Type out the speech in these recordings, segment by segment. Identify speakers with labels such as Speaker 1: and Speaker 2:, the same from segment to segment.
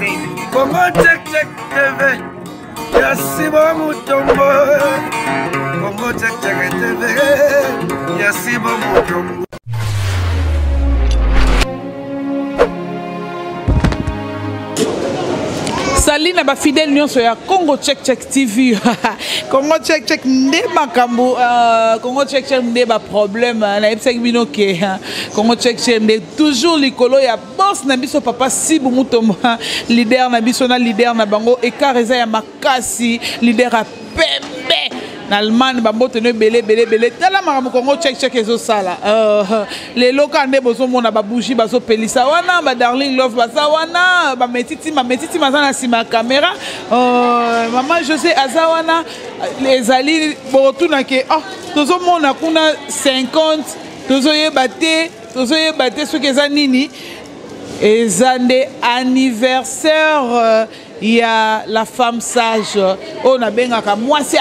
Speaker 1: Congo check check TV. Yasibo Mutombo. Congo check check TV. Yasibo Mutombo.
Speaker 2: Salut na ba fidèle nyonso ya Congo Check Check TV. Congo Check Check nde makambo Congo Check Check nde ba problème na epsek bino ke Congo Check Check nde toujours likolo ya boss na biso papa Sibu Mutombo leader na biso na leader na bango ekareza ya makasi leader a pembe na Allemagne bambote ne belé tala makambo Congo Check Check ezo sala les locaux nde bozo mona ba bougie bazo pelisa wana ba darling love basa wana ba metiti mazana sima caméra maman José azawana les ali borotuna ke tozo mona kuna 50 tozo yebate ce que za nini ezande anniversaire il y a la femme sage on a bengaka moi c'est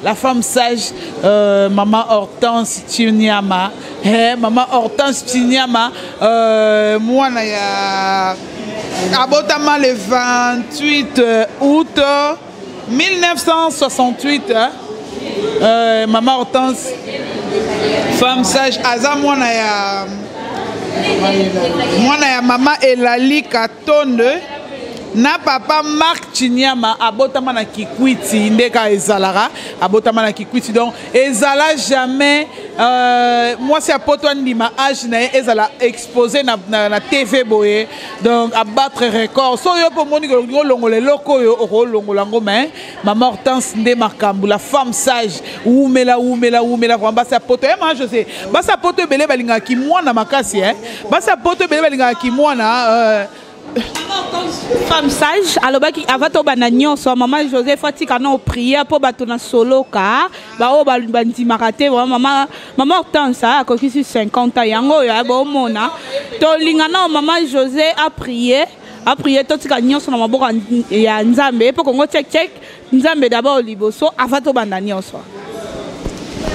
Speaker 2: la femme sage, maman Hortense Chinyama, maman Hortense Chinyama, moi na abotama le 28 août 1968, maman Hortense, femme sage, aza moi na maman Elali Katonde. Na papa Marc Chinyama abotama na Kikwiti ndeka ezalara abotama na Kikwiti donc ezala jamais moi c'est apoto ndima âge na ezala exposé na TV boye donc abattre record so yo po moni ko longole loko yo o longola ngoma maman Hortense nde makambu la femme sage umela vraiment basa poto moi je sais basa poto belé balinga ki mwana makasi basa poto belé balinga ki mwana
Speaker 3: femme sage alors qui avant to bananyo so maman José Fatika na prière pour batona solo car ba o bandi marate maman Hortense a kokisi 50 ans yango ya bo mona to lingana maman José a prié to tika nyonso na maboko ya Nzambe pour Congo Check Check Nzambe d'abord liboso avant to bananyo so.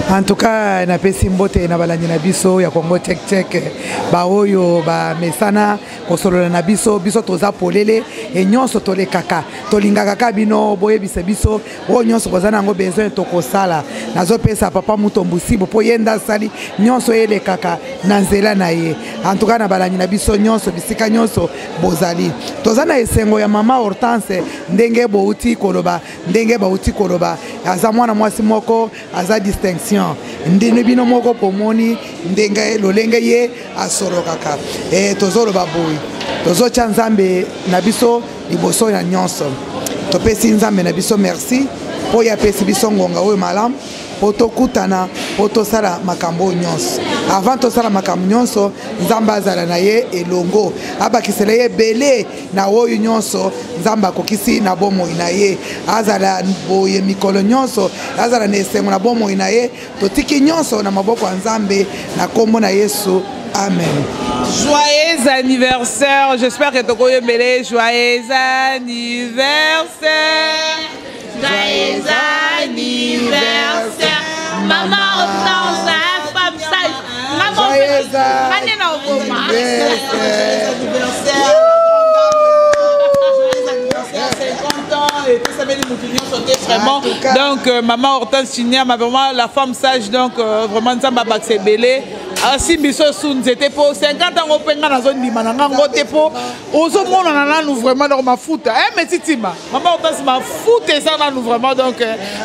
Speaker 4: En tout cas, na pesi mbote na balandi na biso ya Congo Check Check ba oyo ba mesana kosolola na biso toza polele e nyonso tole kaka tolingaka kaka bino boye biso o nyonso kozana ngo besoin to kosala nazo pesa papa Mutombo Sibo po yenda sali nyonso ele kaka na nzela na ye. En tout cas na balandi na biso nyonso bisika nyonso bozali tozana esengo ya mama Hortense ndenge bouti koloba aza mwana mwasi moko aza distinction ndine bino moko pomoni ndenge lolenge ye asoro kaka tozolo baboyi tozo cha Nzambe na biso liboso ya nyonso topesi Nzambe na biso merci po ya pesi biso ngonga oyo malamu po tokutana po tosala makambo nyonso avant tosala makambo nyonso Nzambe azala na ye elongo abakisela ye belé na oyo nyonso Nzambe akokisi na bomoi na ye azala boye mikolo nyonso azala na esengo na bomoi na ye totiki nyonso na maboko ya Nzambe na kombo na Yesu. Amen.
Speaker 2: Joyeux anniversaire, j'espère que tu as belé. Joyeux anniversaire.
Speaker 3: Joyeux anniversaire. Maman Hortense, femme sage. Maman
Speaker 2: vraiment. Donc maman Hortense Chinyama vraiment la femme sage donc vraiment Nzamba bakse belé. Si biso soun c'était pour 50 ans au penga na zone limananga ngote po ozo mona na nous vraiment dans ma foot mais titima maman Hortense ma foot ça na nous vraiment donc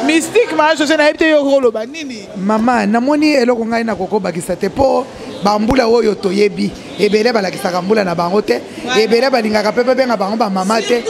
Speaker 2: mystique ma je na été yo rolo ba nini
Speaker 4: maman namoni eloko ngai na koko bakisa te po bambula oyo toyebi ebele balakisaka mbula na bango te ebele balingaka pepe benga bango ba mama te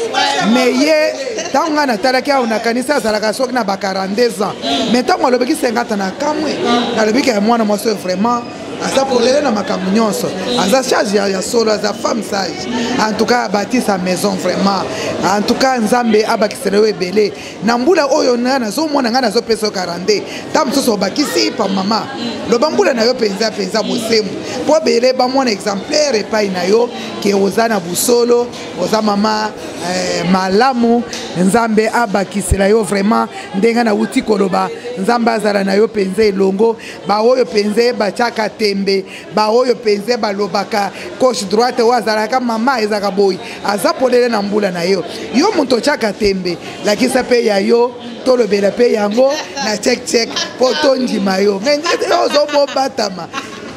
Speaker 4: mais ye tanga na talaki au na kanisa azalaka soki na ba 42 ans mais tango alobeki 50 na kamwe alobeki ya mwana mwasi vraiment asa polele na makambo nyonso aza charge ya solo aza femme sage en tout cas bâti sa maison vraiment en tout cas Nzambe abakisela we belé na mbula oyo na zo mona ngana zo peso 42 tam so bakisi pa mama lo bambula na yo penza bosemu po belé ba mona exemplaire pa ina yo ke ozana busolo oza mama malamu nzambe abakisela yo vraiment ndenga na uti koloba nzambe azala na yo penze elongo ba oyo penze bachaka tembe ba oyo penze balobaka gauche droite o azalaka mama ezaka boy azapolele na mbula na yo yo muntu chaka tembe lakisa pe ya yo tolobela pe yango na check po tondima yo mais ozo bobatama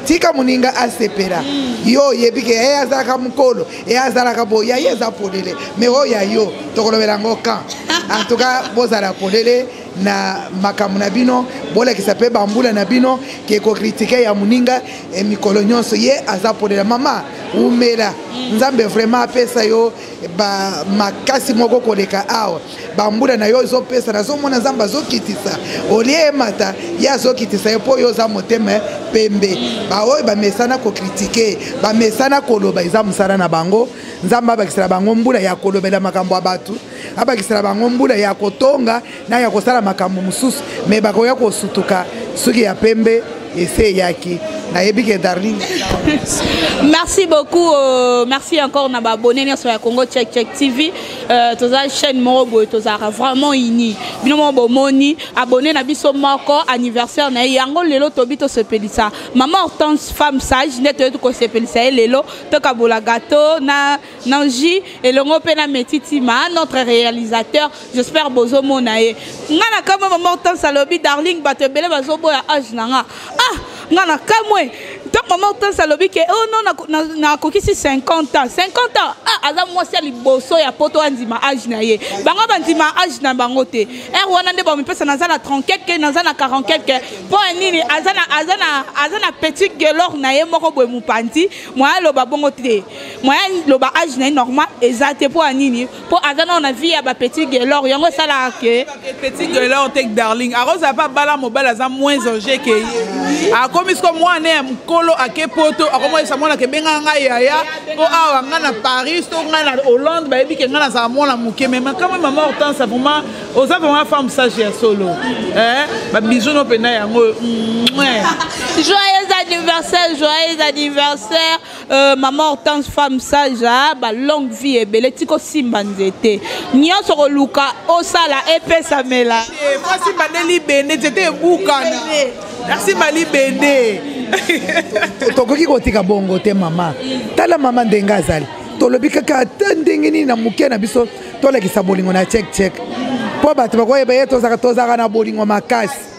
Speaker 4: tika muninga asepera yo yebike azalaka mukolo azalaka boya yeza polele mais oya yo tokolobela ngo kan en tout cas bozala polele na makambo na bino bolakisa pe bambula na bino ke ko critiquer ya muninga mikolo nyonso ye azapolela mama umela nzambe vraiment apesa yo ba makasi moko koleka awa bambula na yo ezopesa nazomona nzambe azokitisa olie mata ye azokitisa yo po yo za motema pembe baoyo bamesana kokritike bamesana koloba eza mosala na bango nzambe abakisela bango mbula ya kolobela makambo ya bato abakisela bango mbula ya kotonga na ya kosala makambo mosusu me bakoya kosutuka soki ya pembe ese yaki nayebike darling.
Speaker 3: Merci beaucoup, merci encore na abonné sur la Congo Check TV. Toza chaîne moko toza vraiment ini. Bino mo bomoni abonné na biso moko anniversaire na yango lelo tobito sepelisa. Maman Hortense femme sage net to ko sepelisa lelo to kabola gâteau na nanji et longo pe na metitima notre réalisateur. J'espère bozo monae. Ngana kama Maman Hortense alobi darling batebele bazobo ya age nanga. Ah ngana kamwe donc Maman Hortense alobi ke oh non na kokisi 50 ans ah aza mwasi liboso ya poto andima age na ye bango bandima age na bango te wana nde ba mipesa naza na 34 ke naza na 44 ke po nini azana petit gelor na ye moko boye mupandi moya loba bongo te moya loba age na normal ezate po nini po azana na vie ya ba petit gelor yango sala ke
Speaker 2: petit gelor tek darling aroza pa bala mobile aza moins âgé que comme moi né mkolo ake poto akomo sa mona ke benga ngai yaya po awa nga na Paris to nga na Hollande ba ebi ke nga na sa mona muke mais quand même Maman Hortense vraiment oza vraiment femme sage ya solo ba bisous no pena yango
Speaker 3: joyeux anniversaire Maman Hortense femme sage ba longue vie et belle tiko simba nzete nyonso ko luka osala epesa mela
Speaker 2: voici bandeli bende c'était bukana merci Mali Bende.
Speaker 4: Tokoki kotika bongo te mama. Tala mama ndenga azali. Tolobi kaka tandengini na muke na biso tolekisa bolingo na check. Po bato bakoyeba ye tozaka na bolingo makasi.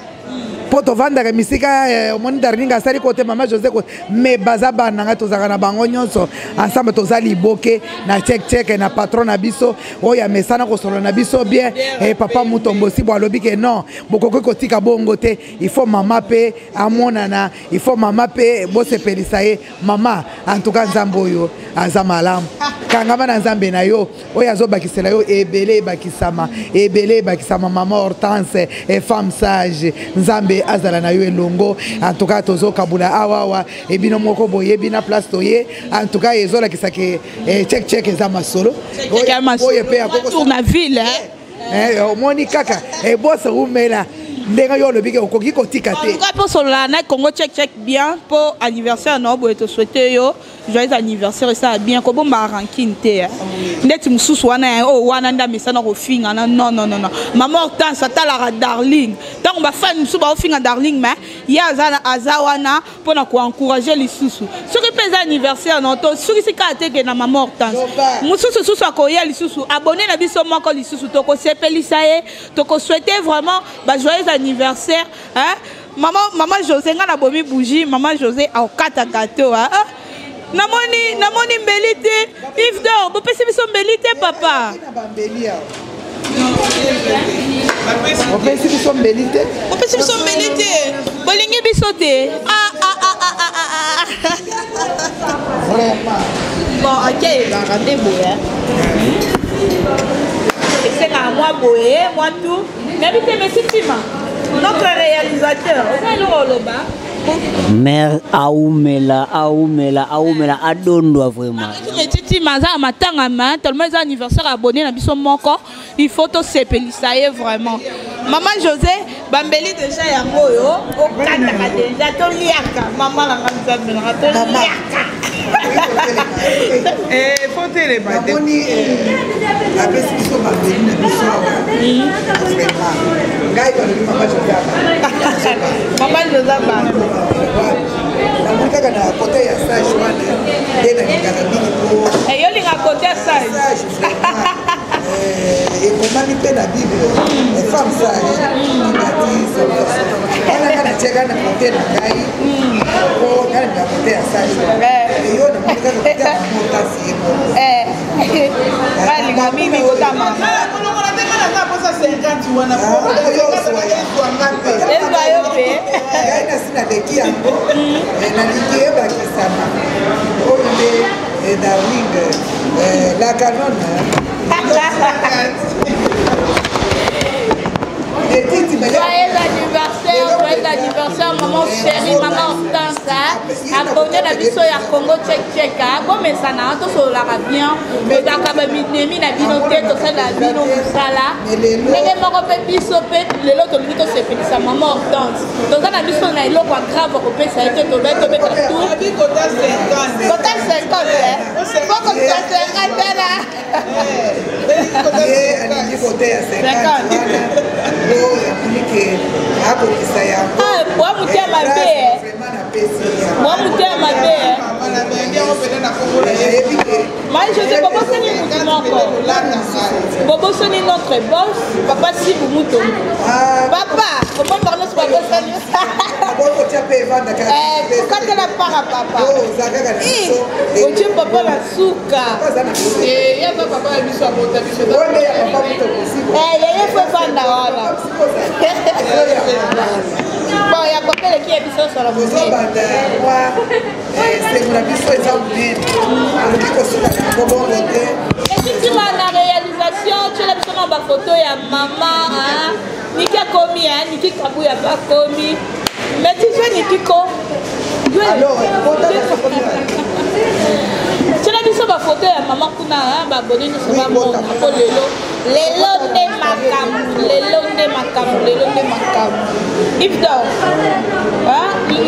Speaker 4: Po tovandaka misika omoni darling asali kote Mama José ko me baza bana nga tozaka na bango nyonso ensemble tozali boke na check na patron na biso oya mesana ko solo na biso bien papa Mutombosi bo alobi ke non bokoko kotika bongo te il faut mama pe amonana il faut mama pe bo sepelisa ye mama en tout cas nzambo yo azamalamu kanga bana nzambe na yo oya azobakisela yo ebele bakisama Maman Hortense et femme sage nzambe azala na yo elongo en tout cas tozo kabula awa ebino moko boye bina place toye en tout cas ezola kisake check eza masolo
Speaker 3: oye pe akoko na ville
Speaker 4: omoni kaka bossa umela ndenga yo lobike okoki kotika te
Speaker 3: en tout cas pour solo na Congo check bien pour anniversaire no boye to souhaiter yo joyeux anniversaire ça bien ko bomba ranking te ndeti mususu wana wana nda mesana ko finga non Maman Hortense atala darling tant ba fan mususu ba finga darling mais ya azawana pona ko encourager lisusu soki pesa anniversaire no to soki sika teke na Maman Hortense mususu akoya lisusu abonné na biso moko lisusu to ko sepelisa ye to ko souhaiter vraiment ba joyeux anniversaire Maman José nga na bomi bougie Maman José au kata gâteau namoni mbelite Yves d'or bopesi biso mbelite papa
Speaker 4: opesi biso mbelite
Speaker 3: bolingi biso te bon ok regardez boye c'est à moi boye moi tout mais Metitima notre réalisateur c'est le
Speaker 5: mère aumela adondwa vraiment
Speaker 3: Titi maza matanga ma tellement les anniversaire abonné na biso moko il faut to sepelisa vraiment Maman José bambeli déjà yango yo okata déjà to liaka maman la nzambe na to liaka
Speaker 2: faut téléma.
Speaker 4: namoni apesi biso babeli na biso awa ngai balobi mama Josaba
Speaker 2: Mama Josaba
Speaker 4: namoni kaka na kote ya sage wana nde nalingaka mingi po
Speaker 2: yo linga kote ya sage
Speaker 4: ekomami mpe na bible femme sage ati ananga natiaka na kote na ngai po nalinga kote ya sage yo namoni kaka kote ya mamotasi yebo
Speaker 2: balinga mingi kota mama ezwa yo mpe
Speaker 4: ngai nasi naleki yango nalingi ebakisama oyo nde darling la canone
Speaker 3: Joyeux anniversaire, maman chérie, maman Hortense. Abonné la biso ya Congo Tchèque. Bon, mais ça n'a pas sur la bien. Mais dans le minemi, la binoté, tout ça, la bino, ça. Mais les morts biso, les autres, lui, c'est fait ça, maman Hortense. Donc, on a vu son aïlo, quoi, grave, au pays, ça a été tombé, tout. Côté 50, faut qu'on soit 50 là.
Speaker 4: côté ya 50 akokisa yango
Speaker 3: mwa mutema be mwa mutema be moi je sais papa c'est mutu moko bobo soni notre boss papa si bumuto papa papa parle sur papa soni quand la para papa oje papa la suka ya papa la biso abota biso yeye foi banda wala bon ya kopele ki biso solo
Speaker 4: bozobanda kwa sengula biso eza monene alobi kosuka na kobongo te
Speaker 3: effectivement na réalisation tu la biso na bafoto ya mama niki akomi niki kabuya bakomi mais tu sais niki ko tina biso bafoto ya mama kuna babone nyonso bamona po lelo nde makambo ifdor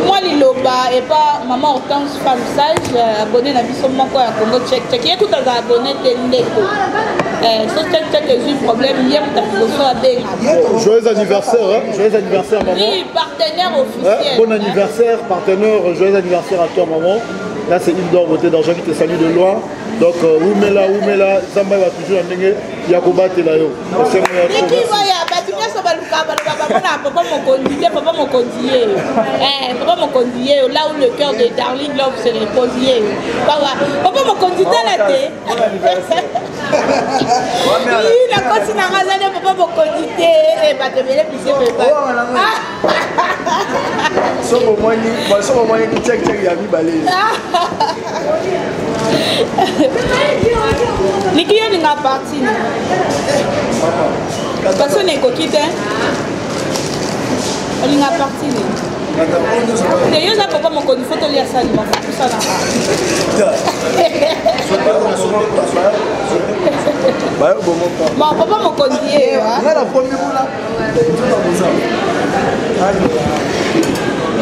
Speaker 3: moi liloba epa mama Hortense femme sage abonné na biso moko ya Congo Tchèque ye kutaza abonné te ndeko so Tchèque ezwi problème ye muta liboso abenga
Speaker 6: joyeux anniversaire maman
Speaker 3: oui partenaire officiel
Speaker 6: bon anniversaire partenaire joyeux anniversaire à toi maman. Là c'est Ildor Beauté d'Argent qui te salue de loin. Donc Oumela, Zamba va toujours en dengue, Yakoba Telayo.
Speaker 3: Papa mon conduit, là où le cœur de Darling Love se repose. Papa mon conduit à la tête. Il a continué à raser papa mon conduit et va te mêler plus c'est pas. Niki yo ninga parti parce que n'est coquille on ninga parti ne yo za papa mon connu photo li asali ma tout ça là bon papa mon connu
Speaker 6: na la première fois là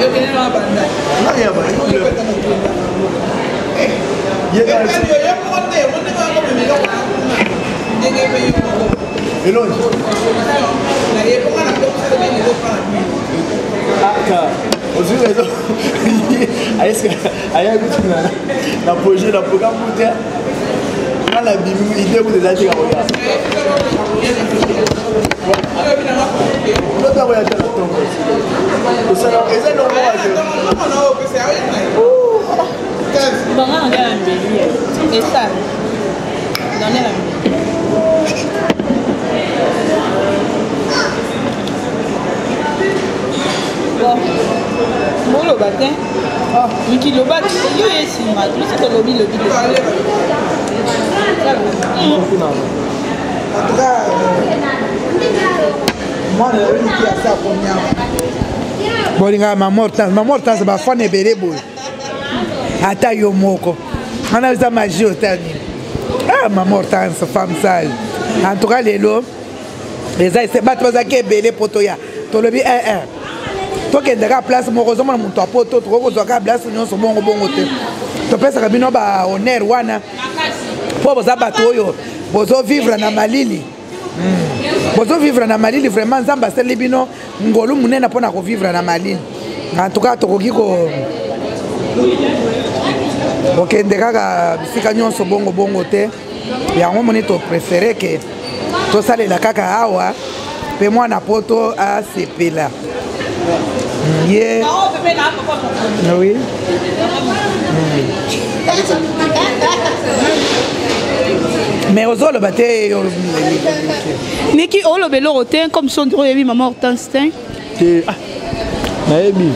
Speaker 2: yo bien na banda
Speaker 6: na ya ba na projet na programme monter na la bimu idée vous déjà dit
Speaker 3: Bon, le matin, Miki le bat, yo est si mal, c'est le lobby.
Speaker 4: en tout cas moi na yobi ki asa konyama bolinga mama Hortense bafana ebele boye ata yo moko wana eza magie otani mama Hortense femme sage en tout cas lelo eza bato bazalaki ebele po toya tolobi tokendaka place moko ozomona moto apoto tokozwaka place nyonso bongo te topesaka bino bahonneur wana mpo boza bato oyo bozovivre na malili bozovivre na malili vraiment nzambe asali bino ngolu munene mpona kovivre na malili en tout cas tokoki kokende kaka bisika nyonso bongo te yango moni topréféré ke tosalela kaka awa mpe mwana poto asepela ye oui mais ozoloba te
Speaker 3: niki olobeloko te comme sondiro oyebi mama Hortense te
Speaker 6: nayebi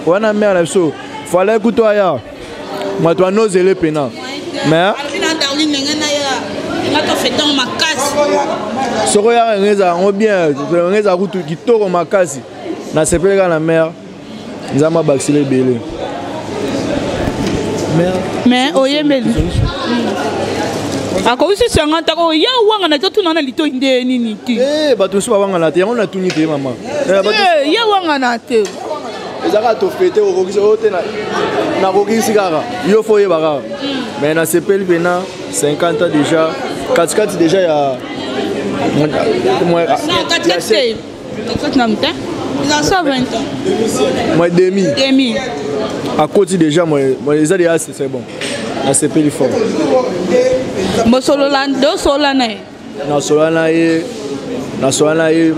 Speaker 6: wana mère na biso fallait kuto aya moto anozele pena mais soko yaka ngeza yango bien ngeza kutu kitoko makasi nasepeleka na mère nzambe abakisile ebele
Speaker 3: mais oyembeli akoki sanga tako ya wanga na totuna na lito inde nini ti
Speaker 6: bato mosusu bawanga na te yango natuni te mama
Speaker 3: ya wanga na te
Speaker 6: ezaka tofete okokisi oyo te nakokisi kaka yo fo oyeba kaka mais nasepeli mpena 50 ans déjà katikati déjà ya moi demi akoti déjà moi eza déjà c'est bon nasepeli fort
Speaker 3: bosolola
Speaker 6: nasola na ye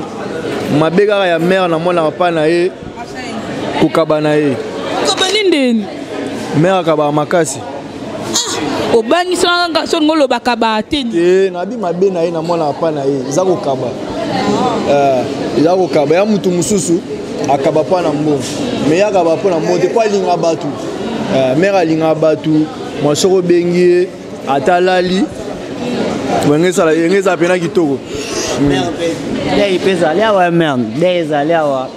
Speaker 6: mabe kaka ya mare namonaka mpa na ye kokaba na ye
Speaker 3: kobani ndeni
Speaker 6: mare akabaka makasi
Speaker 3: obangisaka songo olobaka bateni
Speaker 6: nabi mabe na ye namonaka mpa na ye eza kokaba ya mutu mosusu akaba mpa na mbongo me ye akaba mpo na mbongo te mpo alinga bato mare alinga bato mwasoko obengi ye atalali yenge eza pena kitoko
Speaker 5: nde mpe ezali awa mare nde ezali awa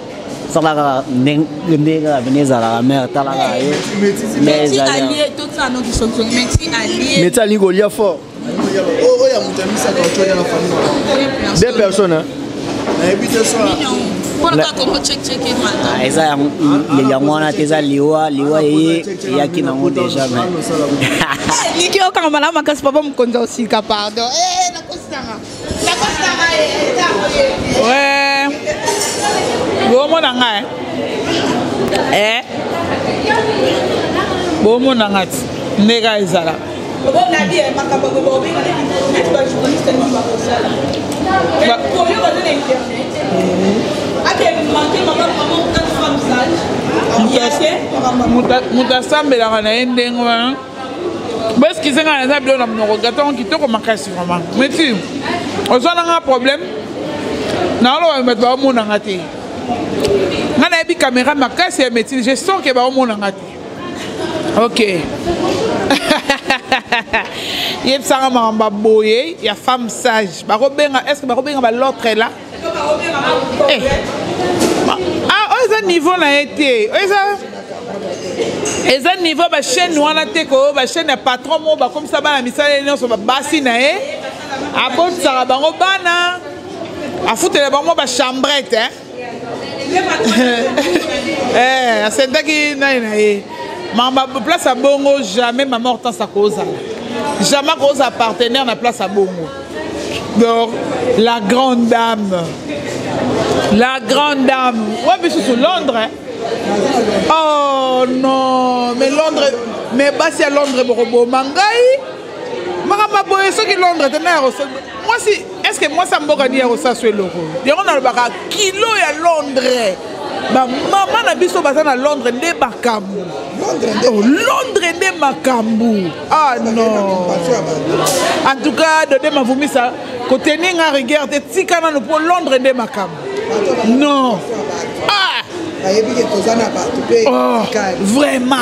Speaker 5: salaka ndenge kaka pene ezalaka mare talaka ye nde ezali
Speaker 6: meti alingi kolia fort deux personnes
Speaker 5: eza yango wana te eza liwa ye eyaki nango déjà
Speaker 3: niki okanga malamu makasi papa mokonzi osika pardon bomona ngai bomona ngai ti ndeka ezala moto asambelaka na ye ndenge wana beskize ngai naza bilo na monoko gatongo kitoko makasi vraiment meti ozwananga problème naoloba bato baomonanga te ngai nayebi caméra makasi ya médecine je sens ke baomonanga te ok yebisanga makambo boye ya femme sage bakobenga est ce que bakobenga balotre la oyo eza niveau na ye te eza niveau bachaîne wana te ko bachaîne ya patron moko bakomisa bana misala nyonso babasi na ye abotisaka bango bana afutela bango bachambrette asentaki nani na ye makambo place ya bongo jamais mama Hortense akozala jamais akozala partenaire na place ya bongo donc la grande dame ouais mais sur Londres oh non mais Londres mais basi ya Londres bokoboma ngai makambo boye soki Londres te na ya moi si est-ce que moi ça mboka ni ya kosaso eloko yango nalobaka kilo ya Londres bamama na biso baza na Londres nde makambo Londres nde makambo ah non en tout cas dode mavumisa koteni nga rigueur te tika nano mpo Londres nde makambo non ah oh, vraiment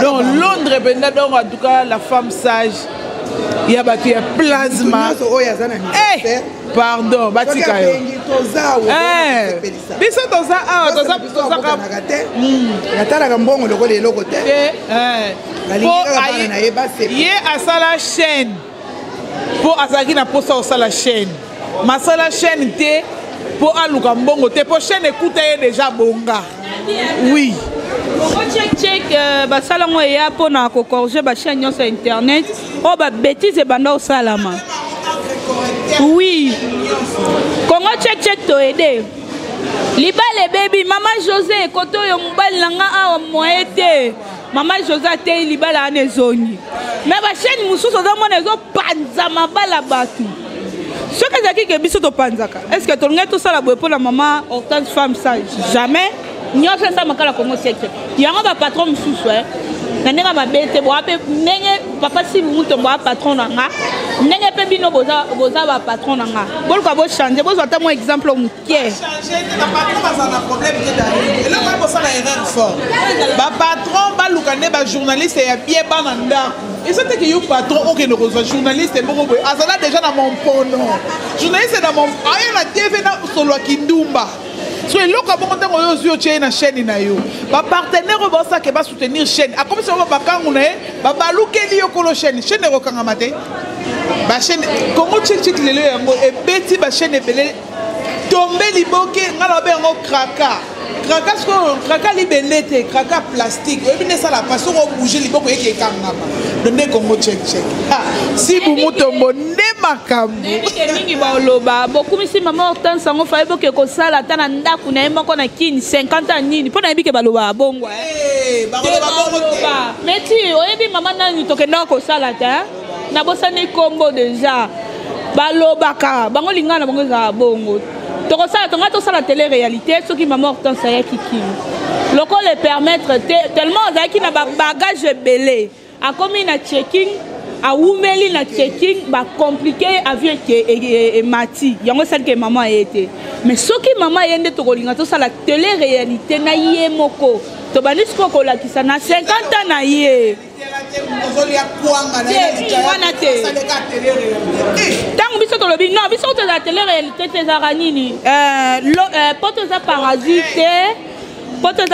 Speaker 3: donc Londres benda donc en tout cas la femme sage il y a battu un plasma pardon batika yo biso toza awa
Speaker 4: toza mbongo lokola eloko te
Speaker 3: ye asala chaîne
Speaker 2: pour azaki na posa au la chaîne masala chaîne te pour aluka mbongo te pour chaîne écoute déjà bonga oui
Speaker 3: check basala ngo ya pour na ko corriger ba chaîne sur internet o ba bêtise banda au salama oui Congo check to aider libale baby mama José koto yo mobali nanga awa moete mama José te libala ane zoni mais ba chaîne mususu za mona zo panza mabala batu ce que zaki ke biso to panzaka est-ce que to ngai to sala boye pour la maman Hortense femme sage jamais nyonso ça makala Congo check yango ba patron mususu nanga ba bete bo ape nenge papa si muto bo patron nanga nenge pe bino boza ba patron nanga bol ka bo changer bo zata mo exemple mukie
Speaker 2: changer na patron ba na problème ke d'ailleurs et là ba ça la erreur fort ba patron ba lukane ba journaliste ya bien ba nanda et ça c'est que yo patron OK no reçoit journaliste moko boy azala déjà dans mon pono journaliste dans mon ayo na TV na solo kindumba so eloko abongo ntango oyo ozwi otie na chaîne na yo bapartenaire oyo basaka basoutenir chaîne akomi soko bakangu na ye babalukeli yo kolo chaîne ekokangama te bachaîne Congo check lelo yango ebeti bachaîne ebele tombe liboke nga na babe yango kraka sikoyo kraka libende te kraka plastique oyebi nde esala pasi oko bouge liboko yeke ekangama donde Congo check si bumutombo nde makambo
Speaker 3: mingi baoloba bokumisi mama Hortense sango faye boke kosala ata na ndako na ye moko na kini 50 ans nini mpo na yebi ke baloba bongo mais ti oyebi mama nani tokendaka kosala te na bosani kombo deja balobaka bango lingana na bango ezala bongo tokosala tonga tosala télé-réalité soki mama Hortense ayaki kini loko le permettre tellement azalaki na bagage ebele akomi na checking awumeli na checking ba compliqué avion ke mati yango sali ke mama ayete mais soki mama ayende tokolinga tosala télé-réalité na ye moko tobandi siko kolakisa na 50 ans na ye ntango biso tolobi non biso toza télé-réalité te ezaka nini po toza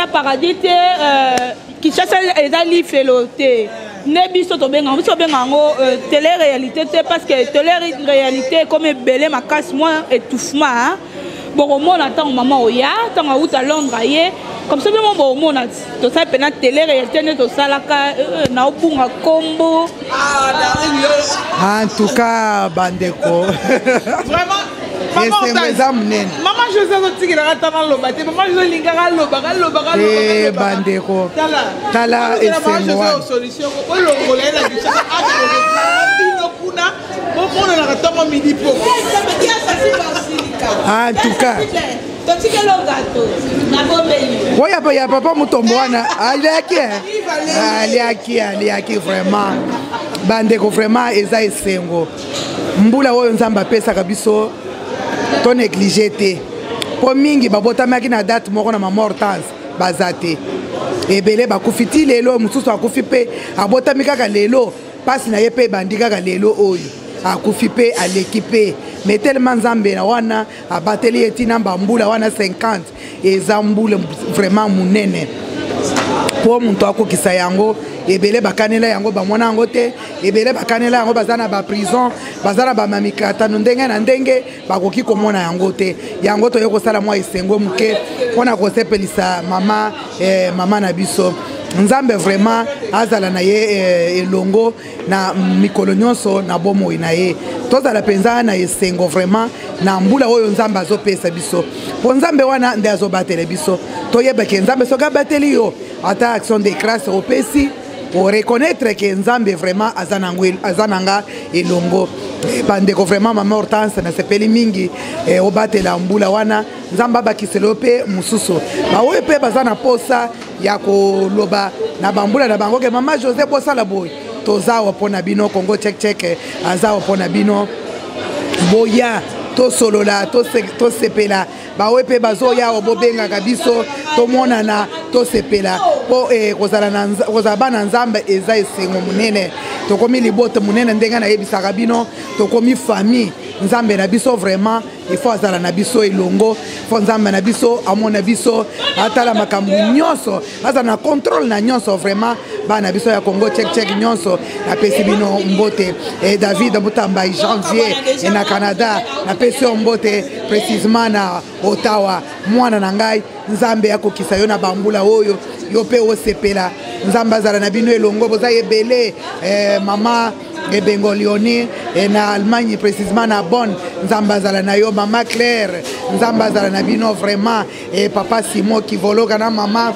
Speaker 3: paradis te Kinshasa eza lifelo te ne biso tobenga yango télé-réalité te parce que télé-réalité comme ebele makasi moins étouffement bokomona ntango mama oya ntango auta Londres aye comme ça bien bomona tosala pena télé-réalité nde tosalaka na obunga kombo
Speaker 4: en tout cas bandeko
Speaker 2: vraiment
Speaker 4: Maman
Speaker 2: José otikilaka tana loba te mama José lingaka loba
Speaker 4: bandeko tala esengo wana
Speaker 2: solution olongola ye na Kinshasa akino kuna bomonanaka ntango midi po
Speaker 4: en tout cas oya papa mutombo wana aliaki vraiment bandeko vraiment eza esengo mbula oyo nzambe apesaka biso to négligé te po mingi babotamaki na date moko na mama Hortense baza te ebele bakufi ti lelo mosusu akufi mpe abotami kaka lelo mpasi na ye mpe ebandi kaka lelo oyo akufi mpe aleki mpe mais tellement nzambe na wana abateli ye ntina mbambula wana 50 eza mbula vraiment monene po moto akokisa yango ebele bakanela yango bamwana yango te ebele bakanela yango baza na baprison baza na bamamikatano ndenge na ndenge bakoki komona yango te yango toye kosala mwa esengo moke mpona kosepelisa mama na biso nzambe vraiment azala na ye elongo na mikolo nyonso na bomoi na ye tozala mpenza na esengo vraiment na mbula oyo nzambe azopesa biso mpo nzambe wana nde azobatela biso toyebake nzambe soki abateli yo ata action de grâce opesi oreconnaître ke nzambe vraiment aza nanga elongo bandeko vraiment mama Hortense nasepeli mingi obatela mbula wana nzambe abakiselo mpe mosusu baoyo mpe baza na posa ya koloba na bambula na bango ke mama José bosala boye toza awa mpo na bino Congo check aza awa mpo na bino boya tosolola tosepela baoyo mpe bazoya awa bobengaka biso tomonana tosepela mpo kozala bana nzambe eza esengo monene tokomi liboto monene ndenge nayebisaka bino tokomi famille nzambe na biso vraiment il faut azala na biso elongo faut nzambe na biso amona biso atala makambo nyonso azala na contrôle na nyonso vraiment bana biso ya Congo check nyonso na pesi bino mbote et David Mutamba janvier et na Canada na pesi mbote précisément na Ottawa mwana na ngai nzambe akokisa yo na bambula oyo yo pe osepela nzambe azala na bino elongo boza ebele mama Ebengo Lioni na Allemagne précisément na Bonn nzamba zala na yo mama Claire nzamba zala na bino vraiment et papa Simon Kivologa na mama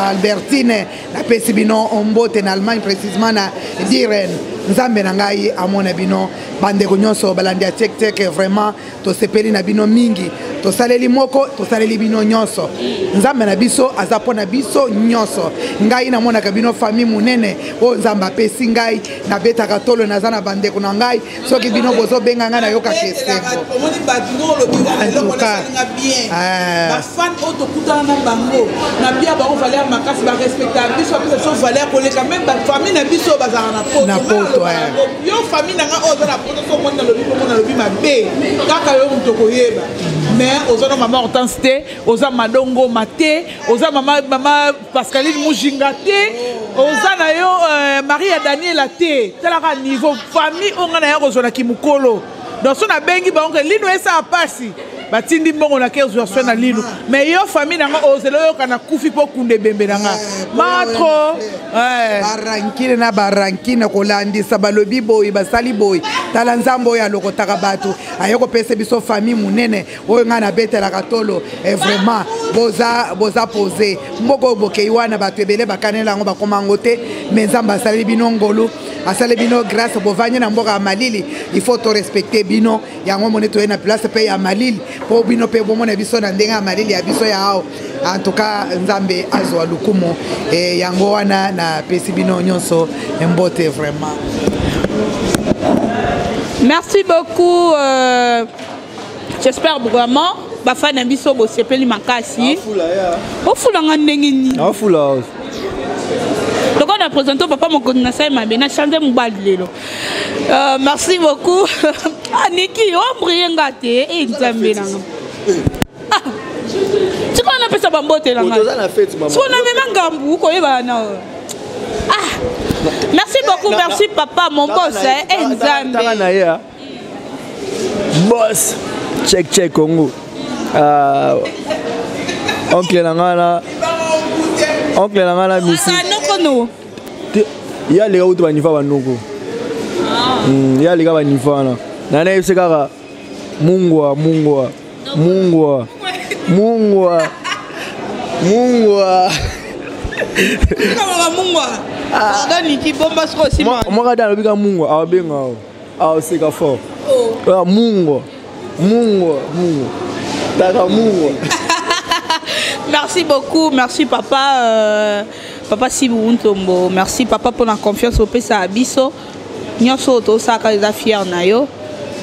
Speaker 4: Albertine na pesi bino ombote na Allemagne précisément na Diren nzambe na ngai amona bino bande ko nyonso balandi check vraiment to sepeli na bino mingi to saleli moko to saleli bino nyonso nzambe na biso azapo na biso nyonso ngai na mona ka bino famille munene o nzamba pesi ngai na betaka tolo na zana bande ko na ngai soki bino bozo benga nga na yoka keseko
Speaker 2: omoni badino lo biloko na bien ba fan auto kutana na bango na bia ba on valeur makasi ba respecter biso biso valeur ko leka même ba famille na biso bazana na poto yo famille na nga ozo na poto so mona lo biko mona lo bi mabe kaka yo mutoko yeba mais ozo mama Hortense te oza madongo mate oza mama Pascaline Mujinga te oza na yo Maria Daniela te talaka niveau famille onga na yo kozona kimukolo donc so na bengi ba onke lino esa apasi batindi mbongo na 15 jours na lino mais yo famille nanga ozelo yo kana kufi po kunde bembe nanga matro
Speaker 4: barankine na barankine kolandisa balobi boy basali boy tala nzambo ya lokotaka bato ayoko pese biso famille munene oyo nga na betela katolo et vraiment boza poser mboko bokei wana bato ebele bakanela yango bakomango te mais nzamba asali bino ngolu asali bino grâce bovanye na mboka ya malili il faut to respecter bino yango mone to na place pe ya malili po bino pe bomona biso na ndenga ya malili ya biso ya hao en tout cas nzambe azwa lukumo yango wana na pesi bino nyonso mbote vraiment.
Speaker 3: Merci beaucoup. J'espère vraiment bafana na biso bo sepeli makasi. Ofula nga ndenge ni.
Speaker 6: Ofula.
Speaker 3: Donc on a présenté papa mon connaisseur m'a bien changé mon balilo. Merci beaucoup. Aniki, on brille ngate et nzambe nanga. Tu connais pas ça bambote là. Si on a même ngambu ko yeba na. Merci beaucoup, merci papa mon boss et nzambe.
Speaker 6: Boss check Congo. Oncle Nangana misi. Il y a les autres qui vont nous. Il y a les gars qui vont. Nana c'est kaka mungwa.
Speaker 3: Dani qui bomba sur aussi.
Speaker 6: Moi kada le bika mungwa abenga. C'est ka fort. Mungwa. Taka mungwa.
Speaker 3: Merci beaucoup, merci papa, papa Sibou Ntombo, merci papa pour la confiance au pesa abiso. Nyonso to saka les fier na yo.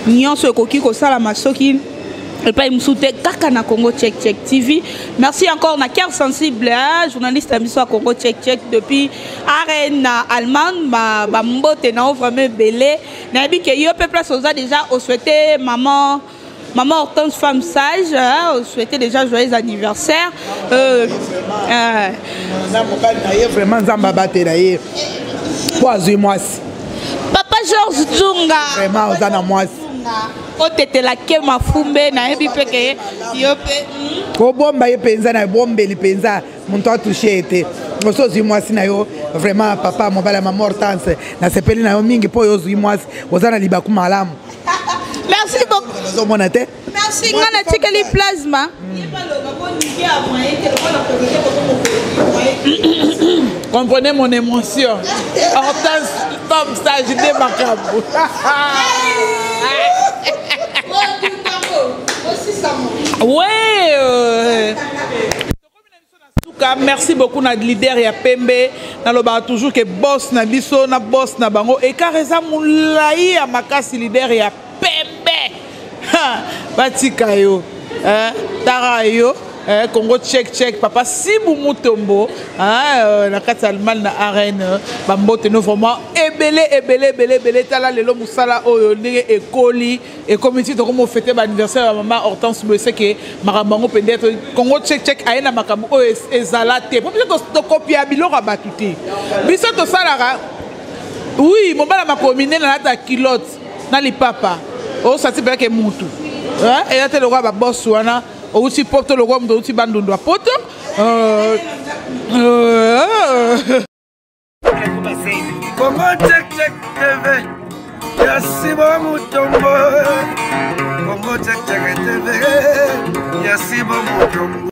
Speaker 3: Nyonso koki ko sala masoki. Et pas m'soute kaka na Congo Check TV. Merci encore na cœur sensible, journaliste abiso à Congo Check depuis arène allemande ba mbote na vraiment belé. Na bi ke yo peuple soza déjà au souhaiter maman Hortense femme sage, on souhaitait déjà joyeux anniversaire.
Speaker 4: Vraiment Zamba Batelaye.
Speaker 3: Papa Georges Djunga.
Speaker 4: Vraiment Ozana Mwasi.
Speaker 3: O tete la ke mafumbe na ebi peke yope.
Speaker 4: Ko bomba ye penza na bombe li penza muntu atouché été. Oso zui mwasi na yo vraiment papa mobala maman Hortense na sepeli na yo mingi po yo zui mwasi ozana libaku malamu.
Speaker 3: Merci beaucoup. Merci. Ngana tikeli plasma.
Speaker 2: Comprenez mon émotion. Hortense, femme sage, démarquable. Ouais. Merci beaucoup na leader ya Pembe na loba toujours que boss na biso na boss na bango et kareza mulai ya makasi leader ya Pembe. Batika yo. Tara yo Congo check papa Sibou Mutombo na kati Allemagne na arène bambote no vraiment ebele tala lelo musala oyo ndenge ekoli et comme si to comme fêter l'anniversaire de maman Hortense Bessé que marabango peut-être Congo check aina makambo oyo ezala te pour to copier biloko batute biso to salara oui mon bala makomine na ta kilote na lipapa o sati pe ke mutu et là te le roi ba boss wana aussi porte le roi mdo aussi bandondo poto
Speaker 1: Congo check TV Yasibo Mutombo Congo check TV Yasibo Mutombo